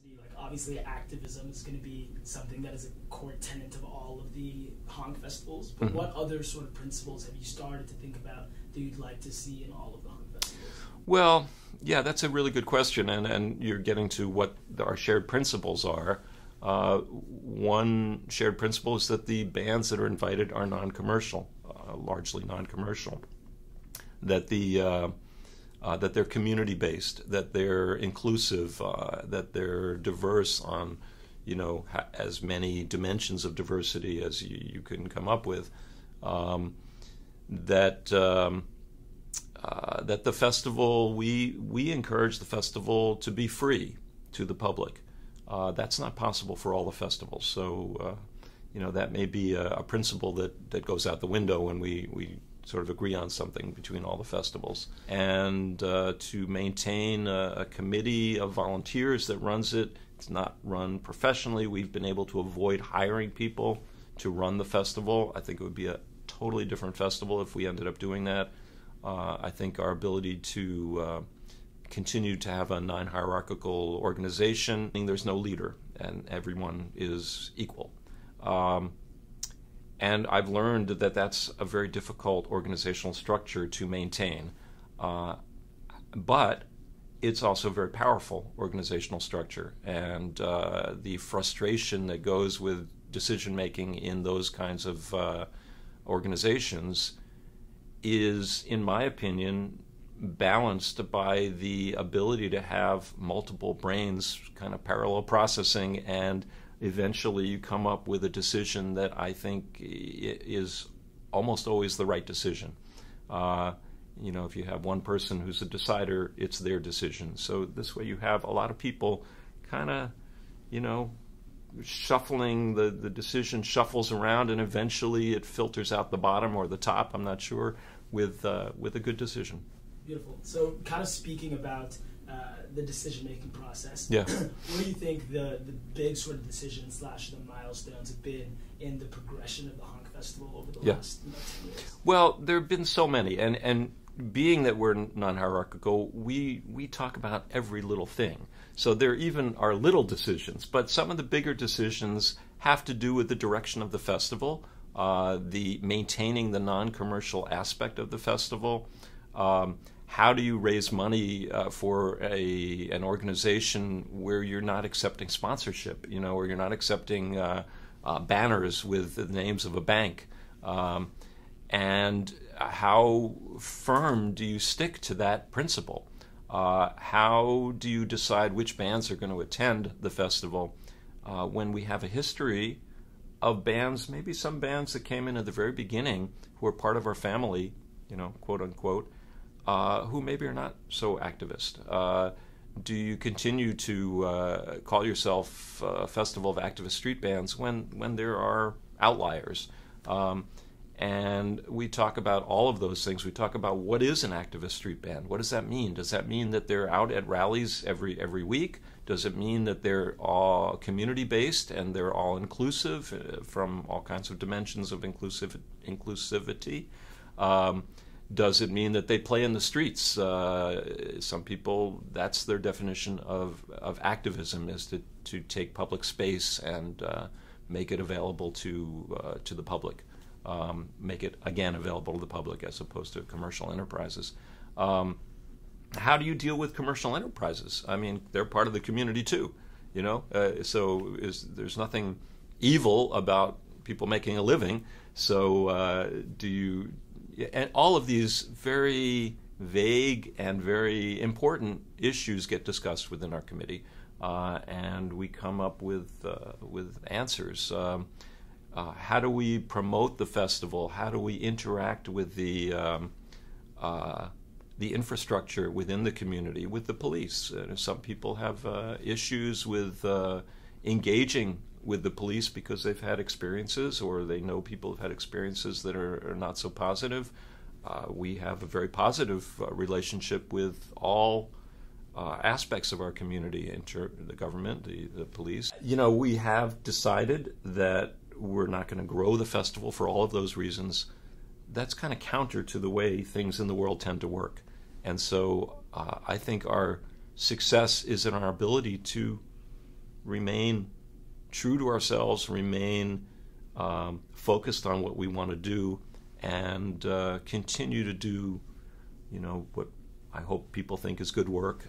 university, like obviously activism is going to be something that is a core tenet of all of the Honk festivals. But what other sort of principles have you started to think about that you'd like to see in all of the Honk festivals? Well, yeah, that's a really good question, and you're getting to what our shared principles are. One shared principle is that the bands that are invited are non-commercial, largely non-commercial. That that they're community-based, that they're inclusive, that they're diverse on, as many dimensions of diversity as you can come up with. That the festival, we encourage the festival to be free to the public. That's not possible for all the festivals. So, that may be a principle that goes out the window when we sort of agree on something between all the festivals. And to maintain a committee of volunteers that runs it. It's not run professionally. We've been able to avoid hiring people to run the festival. I think it would be a totally different festival if we ended up doing that. I think our ability to continue to have a non-hierarchical organization, there's no leader and everyone is equal. And I've learned that that's a very difficult organizational structure to maintain. But it's also a very powerful organizational structure. And the frustration that goes with decision-making in those kinds of organizations is, in my opinion, balanced by the ability to have multiple brains kind of parallel processing, and eventually you come up with a decision that I think is almost always the right decision. If you have one person who's a decider, it's their decision. So this way you have a lot of people kind of, shuffling, the decision shuffles around, and eventually it filters out the bottom or the top, I'm not sure, with a good decision. Beautiful. So kind of speaking about the decision-making process, yeah. What do you think the big sort of decisions / the milestones have been in the progression of the Honk Festival over the last 10 years? Well, there have been so many, and being that we're non-hierarchical, we talk about every little thing. So there even are little decisions, but some of the bigger decisions have to do with the direction of the festival, the maintaining the non-commercial aspect of the festival. How do you raise money for an organization where you're not accepting sponsorship, where you're not accepting banners with the names of a bank? And how firm do you stick to that principle? How do you decide which bands are going to attend the festival when we have a history of bands, maybe some bands that came in at the very beginning who are part of our family, quote unquote, who maybe are not so activist? Do you continue to call yourself a festival of activist street bands when there are outliers? And we talk about all of those things. We talk about what is an activist street band. What does that mean? Does that mean that they're out at rallies every week? Does it mean that they're all community-based and they're all inclusive from all kinds of dimensions of inclusivity? Does it mean that they play in the streets? Some people, that's their definition of activism, is to take public space and make it available to the public. Make it, again, available to the public as opposed to commercial enterprises. How do you deal with commercial enterprises? I mean, they're part of the community too, so there's nothing evil about people making a living. So and all of these very vague and very important issues get discussed within our committee, and we come up with answers. How do we promote the festival? How do we interact with the infrastructure within the community, with the police? Some people have issues with engaging with the police because they've had experiences, or they know people have had experiences that are not so positive. We have a very positive relationship with all aspects of our community, the government, the police. We have decided that we're not going to grow the festival for all of those reasons. That's kind of counter to the way things in the world tend to work. And so I think our success is in our ability to remain true to ourselves, remain focused on what we want to do, and continue to do, what I hope people think is good work.